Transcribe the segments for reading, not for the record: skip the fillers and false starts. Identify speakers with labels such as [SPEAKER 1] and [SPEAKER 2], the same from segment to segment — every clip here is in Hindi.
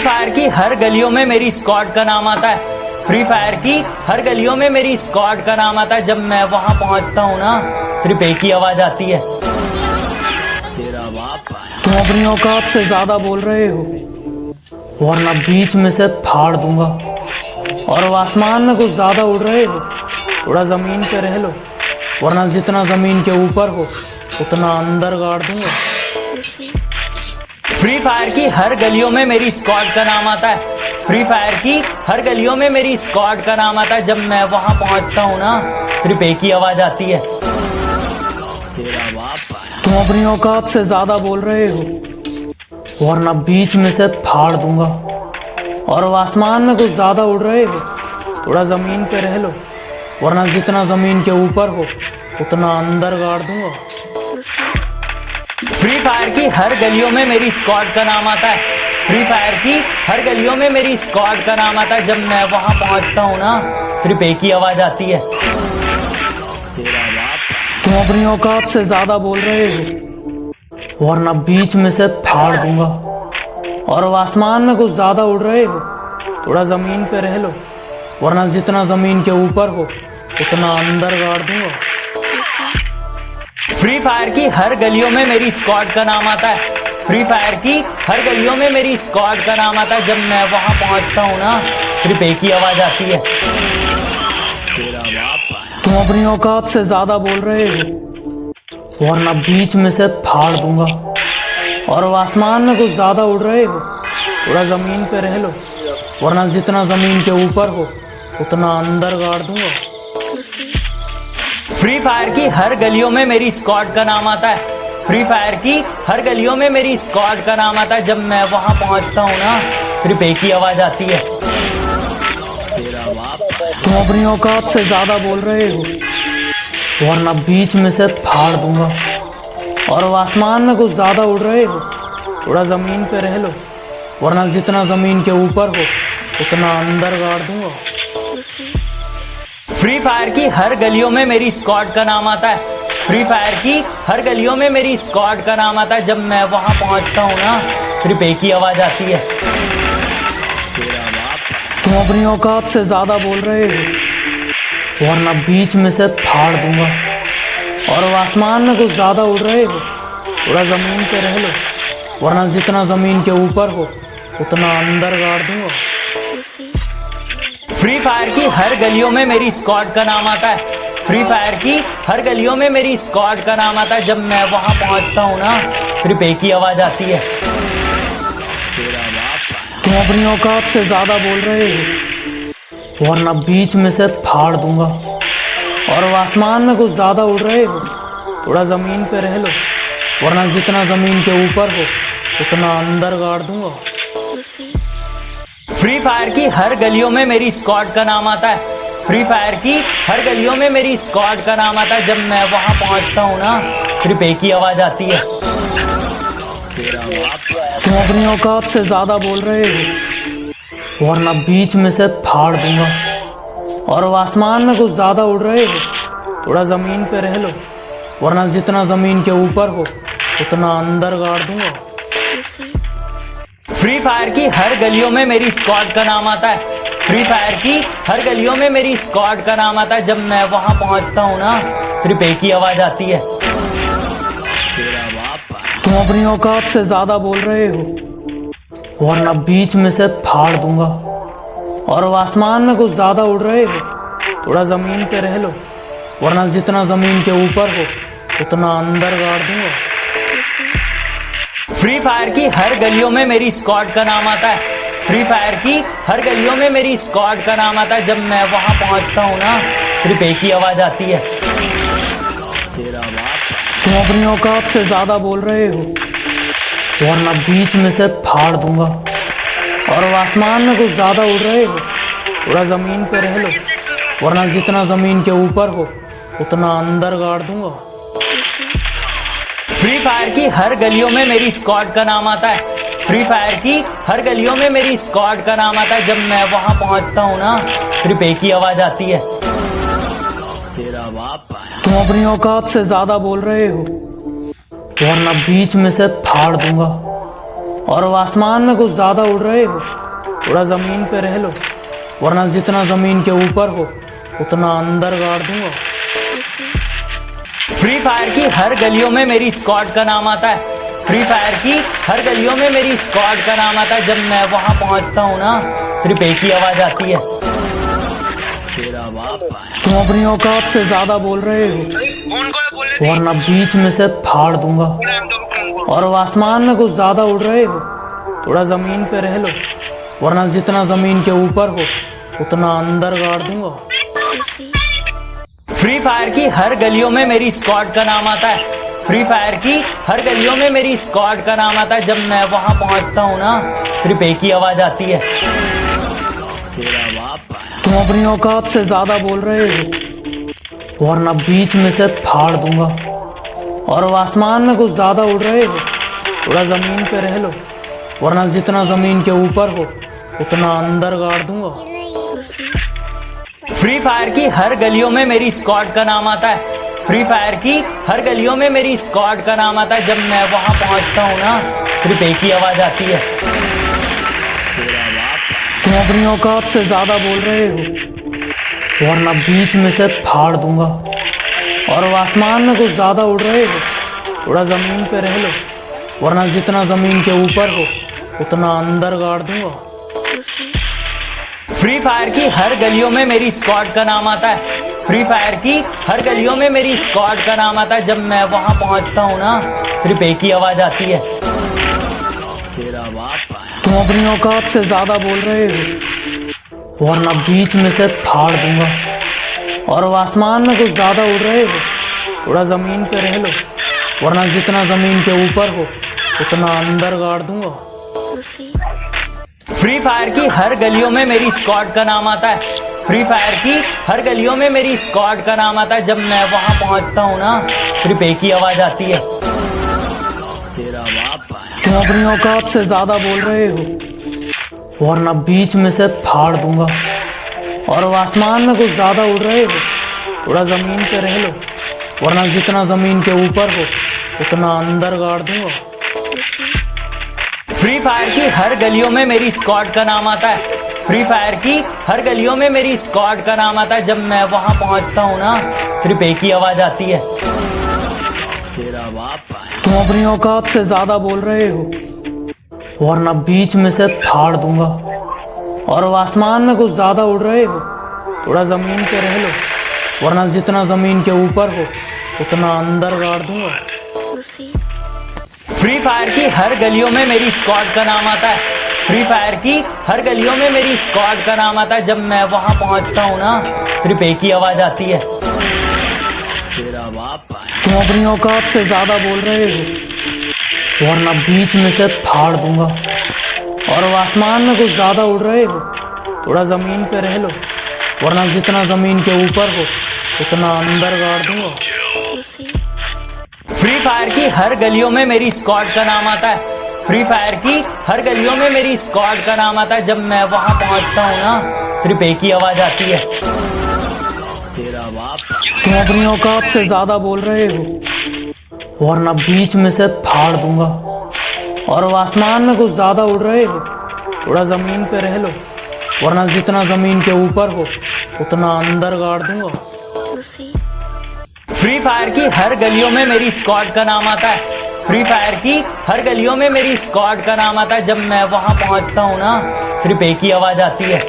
[SPEAKER 1] फायर की हर गलियों में मेरी स्क्वाड का नाम आता है। फ्री फायर की हर गलियों में मेरी स्क्वाड का नाम आता है। जब मैं वहां पहुंचता हूँ ना, सिर्फ एक ही आवाज आती है,
[SPEAKER 2] तेरा बाप आया।
[SPEAKER 3] तुम अपनी औकात से ज्यादा बोल रहे हो, वरना बीच में से फाड़ दूंगा। और अब आसमान में कुछ ज्यादा उड़ रहे हो, थोड़ा जमीन पे रह लो, वरना जितना जमीन के ऊपर हो उतना अंदर गाड़ दूंगा।
[SPEAKER 1] फ्री फायर की हर गलियों में मेरी स्क्वाड का नाम आता है। फ्री फायर की हर गलियों में मेरी स्क्वाड का नाम आता है। जब मैं वहां पहुंचता हूँ ना, सिर्फ एक ही आवाज आती है,
[SPEAKER 2] तेरा बाप आया।
[SPEAKER 3] तुम अपनी औकात से ज्यादा बोल रहे हो, वरना बीच में से फाड़ दूंगा। और अब आसमान में कुछ ज्यादा उड़ रहे हो, थोड़ा जमीन पे रह लो, वरना जितना जमीन के ऊपर हो उतना अंदर गाड़ दूंगा।
[SPEAKER 1] फ्री फायर की हर गलियों में मेरी स्क्वाड का नाम आता है। फ्री फायर की हर गलियों में मेरी स्क्वाड का नाम आता है। जब मैं वहां पहुंचता हूँ ना, सिर्फ एक ही आवाज आती है,
[SPEAKER 2] तेरा बाप आया।
[SPEAKER 3] तुम अपनी औकात से ज्यादा बोल रहे हो, वरना बीच में से फाड़ दूंगा। और अब आसमान में कुछ ज्यादा उड़ रहे हो, थोड़ा जमीन पे रह लो, वरना जितना जमीन के ऊपर हो उतना अंदर गाड़ दूंगा।
[SPEAKER 1] फ्री फायर की हर गलियों में मेरी स्क्वाड का नाम आता है। फ्री फायर की हर गलियों में मेरी स्क्वाड का नाम आता है। जब मैं वहां पहुंचता हूँ ना, सिर्फ एक ही आवाज आती है,
[SPEAKER 2] तेरा बाप आया।
[SPEAKER 3] तुम अपनी औकात से ज्यादा बोल रहे हो, वरना बीच में से फाड़ दूंगा। और अब आसमान में कुछ ज्यादा उड़ रहे हो, थोड़ा जमीन पे रह लो, वरना जितना जमीन के ऊपर हो उतना अंदर गाड़ दूंगा।
[SPEAKER 1] फ्री फायर की हर गलियों में मेरी स्क्वाड का नाम आता है। फ्री फायर की हर गलियों में मेरी स्क्वाड का नाम आता है। जब मैं वहां पहुंचता हूँ ना, सिर्फ एक ही आवाज आती है,
[SPEAKER 2] तेरा बाप आया।
[SPEAKER 3] तुम अपनी औकात से ज्यादा बोल रहे हो, वरना बीच में से फाड़ दूंगा। और अब आसमान में कुछ ज्यादा उड़ रहे हो, थोड़ा जमीन पे रह लो, वरना जितना जमीन के ऊपर हो उतना अंदर गाड़ दूंगा।
[SPEAKER 1] फ्री फायर की हर गलियों में मेरी स्क्वाड का नाम आता है। फ्री फायर की हर गलियों में मेरी स्क्वाड का नाम आता है। जब मैं वहां पहुंचता हूँ ना, सिर्फ एक ही आवाज आती है,
[SPEAKER 2] तेरा बाप आया।
[SPEAKER 3] तुम अपनी औकात से ज्यादा बोल रहे हो, वरना बीच में से फाड़ दूंगा। और अब आसमान में कुछ ज्यादा उड़ रहे हो, थोड़ा जमीन पे रह लो, वरना जितना जमीन के ऊपर हो उतना अंदर गाड़ दूंगा।
[SPEAKER 1] फ्री फायर की हर गलियों में मेरी स्क्वाड का नाम आता है। फ्री फायर की हर गलियों में मेरी स्क्वाड का नाम आता है। जब मैं वहां पहुंचता हूँ ना, सिर्फ एक ही आवाज आती है,
[SPEAKER 2] तेरा बाप आया।
[SPEAKER 3] तुम अपनी औकात से ज्यादा बोल रहे हो, वरना बीच में से फाड़ दूंगा। और अब आसमान में कुछ ज्यादा उड़ रहे हो, थोड़ा जमीन पे रह लो, वरना जितना जमीन के ऊपर हो उतना अंदर गाड़ दूंगा।
[SPEAKER 1] फ्री फायर की हर गलियों में मेरी स्क्वाड का नाम आता है। फ्री फायर की हर गलियों में मेरी स्क्वाड का नाम आता है। जब मैं वहां पहुंचता हूँ ना, सिर्फ एक ही आवाज आती है,
[SPEAKER 2] तेरा बाप आया।
[SPEAKER 3] तुम अपनी औकात से ज्यादा बोल रहे हो, वरना बीच में से फाड़ दूंगा। और अब आसमान में कुछ ज्यादा उड़ रहे हो, थोड़ा जमीन पे रह लो, वरना जितना जमीन के ऊपर हो उतना अंदर गाड़ दूंगा।
[SPEAKER 1] फ्री फायर की हर गलियों में मेरी स्क्वाड का नाम आता है। फ्री फायर की हर गलियों में मेरी स्क्वाड का नाम आता है। जब मैं वहां पहुंचता हूँ ना, सिर्फ एक ही आवाज आती है,
[SPEAKER 2] तेरा बाप आया।
[SPEAKER 3] तुम अपनी औकात से ज्यादा बोल रहे हो, वरना बीच में से फाड़ दूंगा। और अब आसमान में कुछ ज्यादा उड़ रहे हो, थोड़ा जमीन पे रह लो, वरना जितना जमीन के ऊपर हो उतना अंदर गाड़ दूंगा।
[SPEAKER 1] फ्री फायर की हर गलियों में मेरी स्क्वाड का नाम आता है। फ्री फायर की हर गलियों में मेरी स्क्वाड का नाम आता है। जब मैं वहां पहुंचता हूँ ना, सिर्फ एक ही आवाज आती है,
[SPEAKER 2] तेरा बाप आया।
[SPEAKER 3] तुम अपनी औकात से ज्यादा बोल रहे हो, वरना बीच में से फाड़ दूंगा। और अब आसमान में कुछ ज्यादा उड़ रहे हो, थोड़ा जमीन पे रह लो, वरना जितना जमीन के ऊपर हो उतना अंदर गाड़ दूंगा।
[SPEAKER 1] फ्री फायर की हर गलियों में मेरी स्क्वाड का नाम आता है। फ्री फायर की हर गलियों में मेरी स्क्वाड का नाम आता है। जब मैं वहां पहुंचता हूँ ना, सिर्फ एक ही आवाज आती है,
[SPEAKER 2] तेरा बाप आया।
[SPEAKER 3] तुम अपनी औकात से ज्यादा बोल रहे हो, वरना बीच में से फाड़ दूंगा। और आसमान में कुछ ज्यादा उड़ रहे हो, थोड़ा जमीन पे रह लो, वरना जितना जमीन के ऊपर हो उतना अंदर गाड़ दूंगा।
[SPEAKER 1] फ्री फायर की हर गलियों में मेरी स्क्वाड का नाम आता है। फ्री फायर की हर गलियों में मेरी स्क्वाड का नाम आता है। जब मैं वहां पहुंचता हूँ ना, सिर्फ एक ही आवाज आती है,
[SPEAKER 2] तेरा बाप आया।
[SPEAKER 3] तुम अपनी औकात से ज्यादा बोल रहे हो, वरना बीच में से फाड़ दूंगा। और आसमान में कुछ ज्यादा उड़ रहे हो, थोड़ा जमीन पे रह लो, वरना जितना जमीन के ऊपर हो उतना अंदर गाड़ दूंगा।
[SPEAKER 1] फ्री फायर की हर गलियों में मेरी स्क्वाड का नाम आता है। फ्री फायर की हर गलियों में मेरी स्क्वाड का नाम आता है। जब मैं वहां पहुंचता हूँ ना, सिर्फ एक ही आवाज आती है,
[SPEAKER 2] तेरा बाप आया।
[SPEAKER 3] तुम अपनी औकात से ज्यादा बोल रहे हो, वरना बीच में से फाड़ दूंगा। और आसमान में कुछ ज्यादा उड़ रहे हो, थोड़ा जमीन पे रह लो, वरना जितना जमीन के ऊपर हो उतना अंदर गाड़ दूंगा।
[SPEAKER 1] फ्री फायर की हर गलियों में मेरी स्क्वाड का नाम आता है। फ्री फायर की हर गलियों में मेरी स्क्वाड का नाम आता है। जब मैं वहां पहुंचता हूँ ना, सिर्फ एक ही आवाज आती है,
[SPEAKER 2] तेरा बाप आया।
[SPEAKER 3] तुम अपनी औकात से ज्यादा बोल रहे हो, वरना बीच में से फाड़ दूंगा। और आसमान में कुछ ज्यादा उड़ रहे हो, थोड़ा जमीन पे रह लो, वरना जितना जमीन के ऊपर हो उतना अंदर गाड़ दूंगा।
[SPEAKER 1] फ्री फायर की हर गलियों में मेरी स्क्वाड का नाम आता है। फ्री फायर की हर गलियों में मेरी स्क्वाड का नाम आता है। जब मैं वहां पहुंचता हूँ ना, सिर्फ एक ही आवाज आती है,
[SPEAKER 2] तेरा बाप आया।
[SPEAKER 3] तुम अपनी औकात से ज्यादा बोल रहे हो, वरना बीच में से फाड़ दूंगा। और आसमान में कुछ ज्यादा उड़ रहे हो, थोड़ा जमीन पे रह लो, वरना जितना जमीन के ऊपर हो उतना अंदर गाड़ दूंगा।
[SPEAKER 1] फ्री फायर की हर गलियों में मेरी स्क्वाड का नाम आता है। फ्री फायर की हर गलियों में मेरी स्क्वाड का नाम आता है। जब मैं वहां पहुंचता हूँ ना, सिर्फ एक ही आवाज आती है,
[SPEAKER 2] तेरा बाप आया।
[SPEAKER 3] तुम अपनी औकात से ज्यादा बोल रहे हो, वरना बीच में से फाड़ दूंगा। और आसमान में कुछ ज्यादा उड़ रहे हो, थोड़ा जमीन पे रह लो, वरना जितना जमीन के ऊपर हो उतना अंदर गाड़ दूंगा।
[SPEAKER 1] फ्री फायर की हर गलियों में मेरी स्क्वाड का नाम आता है। फ्री फायर की हर गलियों में मेरी स्क्वाड का नाम आता है। जब मैं वहां पहुंचता हूँ ना, सिर्फ एक ही आवाज आती है,
[SPEAKER 2] तेरा बाप आया।
[SPEAKER 3] तुम अपनी औकात से ज्यादा बोल रहे हो, वरना बीच में से फाड़ दूंगा। और आसमान में कुछ ज्यादा उड़ रहे हो, थोड़ा जमीन पे रह लो, वरना जितना जमीन के ऊपर हो उतना अंदर गाड़ दूंगा।
[SPEAKER 1] फ्री फायर की हर गलियों में मेरी स्क्वाड का नाम आता है। फ्री फायर की हर गलियों में मेरी स्क्वाड का नाम आता है। जब मैं वहां पहुंचता हूँ ना, सिर्फ एक ही आवाज आती है,
[SPEAKER 2] तेरा बाप आया।
[SPEAKER 3] तुम अपनी औकात से ज्यादा बोल रहे हो, वरना बीच में से फाड़ दूंगा। और आसमान में कुछ ज्यादा उड़ रहे हो, थोड़ा जमीन पे रह लो, वरना जितना जमीन के ऊपर हो उतना अंदर गाड़ दूंगा।
[SPEAKER 1] फ्री फायर की हर गलियों में मेरी स्क्वाड का नाम आता है। फ्री फायर की हर गलियों में मेरी स्क्वाड का नाम आता है। जब मैं वहां पहुंचता हूँ ना, सिर्फ एक ही आवाज आती है,
[SPEAKER 2] तेरा बाप आया।
[SPEAKER 3] तुम अपनी औकात से ज्यादा बोल रहे हो, वरना बीच में से फाड़ दूंगा। और आसमान में कुछ ज्यादा उड़ रहे हो, थोड़ा जमीन पे रह लो, वरना जितना जमीन के ऊपर हो उतना अंदर गाड़ दूंगा।
[SPEAKER 1] फ्री फायर की हर गलियों में मेरी स्क्वाड का नाम आता है। फ्री फायर की हर गलियों में मेरी स्क्वाड का नाम आता है। जब मैं वहां पहुंचता हूँ ना, सिर्फ एक ही आवाज आती है,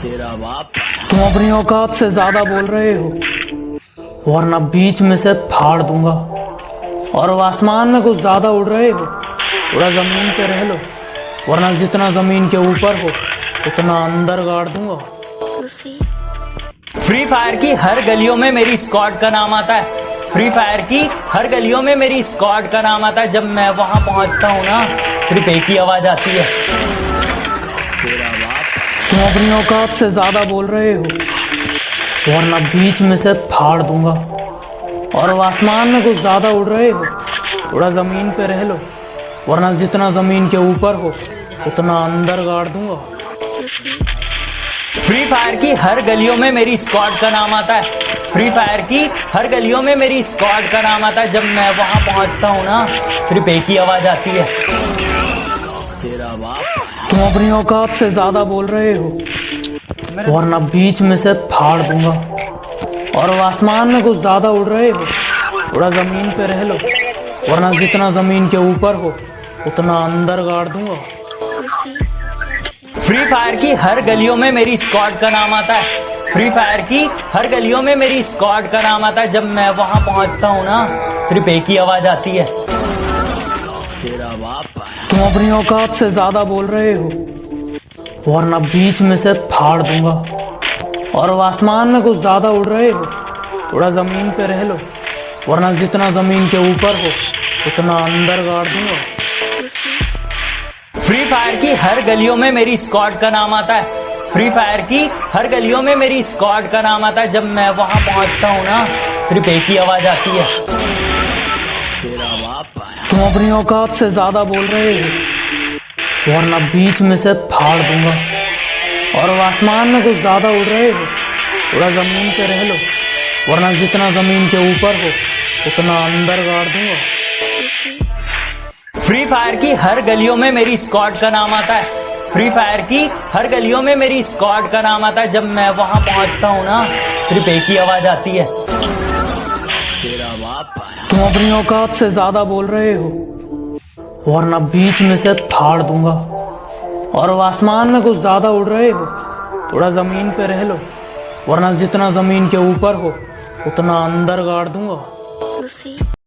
[SPEAKER 2] तेरा बाप आया।
[SPEAKER 3] तुम अपनी औकात से ज्यादा बोल रहे हो, वरना बीच में से फाड़ दूंगा। और आसमान में कुछ ज्यादा उड़ रहे हो, थोड़ा जमीन पे रह लो, वरना जितना जमीन के ऊपर हो उतना अंदर गाड़ दूंगा।
[SPEAKER 1] फ्री फायर की हर गलियों में मेरी स्क्वाड का नाम आता है। फ्री फायर की हर गलियों में मेरी स्क्वाड का नाम आता है। जब मैं वहां पहुंचता हूँ ना, सिर्फ एक ही आवाज आती है,
[SPEAKER 2] तेरा बाप आया।
[SPEAKER 3] तुम अपनी औकात से ज्यादा बोल रहे हो, वरना बीच में से फाड़ दूंगा। और आसमान में कुछ ज्यादा उड़ रहे हो, थोड़ा जमीन पे रह लो, वरना जितना जमीन के ऊपर हो उतना अंदर गाड़ दूंगा।
[SPEAKER 1] फ्री फायर की हर गलियों में मेरी स्क्वाड का नाम आता है। फ्री फायर की हर गलियों में मेरी स्क्वाड का नाम आता है। जब मैं वहां पहुंचता हूँ ना, सिर्फ एक ही आवाज आती है,
[SPEAKER 2] तेरा बाप
[SPEAKER 3] तुम अपनी औकात से ज्यादा बोल रहे हो, वरना बीच में से फाड़ दूंगा। और आसमान में कुछ ज्यादा उड़ रहे हो, थोड़ा जमीन पे रह लो, वरना जितना जमीन के ऊपर हो उतना अंदर गाड़ दूंगा।
[SPEAKER 1] फ्री फायर की हर गलियों में मेरी स्क्वाड का नाम आता है। फ्री फायर की हर गलियों में मेरी स्क्वाड का नाम आता है। जब मैं वहां पहुंचता हूँ ना, सिर्फ एक ही आवाज आती है,
[SPEAKER 2] तेरा बाप
[SPEAKER 3] तुम अपनी औकात से ज्यादा बोल रहे हो, वरना बीच में से फाड़ दूंगा। और आसमान में कुछ ज्यादा उड़ रहे हो, थोड़ा जमीन पे रह लो, वरना जितना जमीन के ऊपर हो उतना अंदर गाड़ दूंगा।
[SPEAKER 1] फ्री फायर की हर गलियों में मेरी स्क्वाड का नाम आता है। फ्री फायर की हर गलियों में मेरी स्क्वाड का नाम आता है। जब मैं वहां पहुंचता हूँ ना, सिर्फ एक ही आवाज आती है,
[SPEAKER 2] तेरा बाप
[SPEAKER 3] तुम अपनी औकात से ज्यादा बोल रहे हो, वरना बीच में से फाड़ दूंगा। और आसमान में कुछ ज्यादा उड़ रहे हो, थोड़ा जमीन पे रह लो, वरना जितना जमीन के ऊपर हो उतना अंदर गाड़ दूंगा।
[SPEAKER 1] फ्री फायर की हर गलियों में मेरी स्क्वाड का नाम आता है। फ्री फायर की हर गलियों में मेरी स्क्वाड का नाम आता है। जब मैं वहां पहुंचता हूँ ना, सिर्फ एक ही आवाज आती है,
[SPEAKER 2] तेरा बाप
[SPEAKER 3] तुम अपनी औकात से ज्यादा बोल रहे हो, वरना बीच में से फाड़ दूंगा। और आसमान में कुछ ज्यादा उड़ रहे हो, थोड़ा जमीन पे रह लो, वरना जितना जमीन के ऊपर हो उतना अंदर गाड़ दूंगा।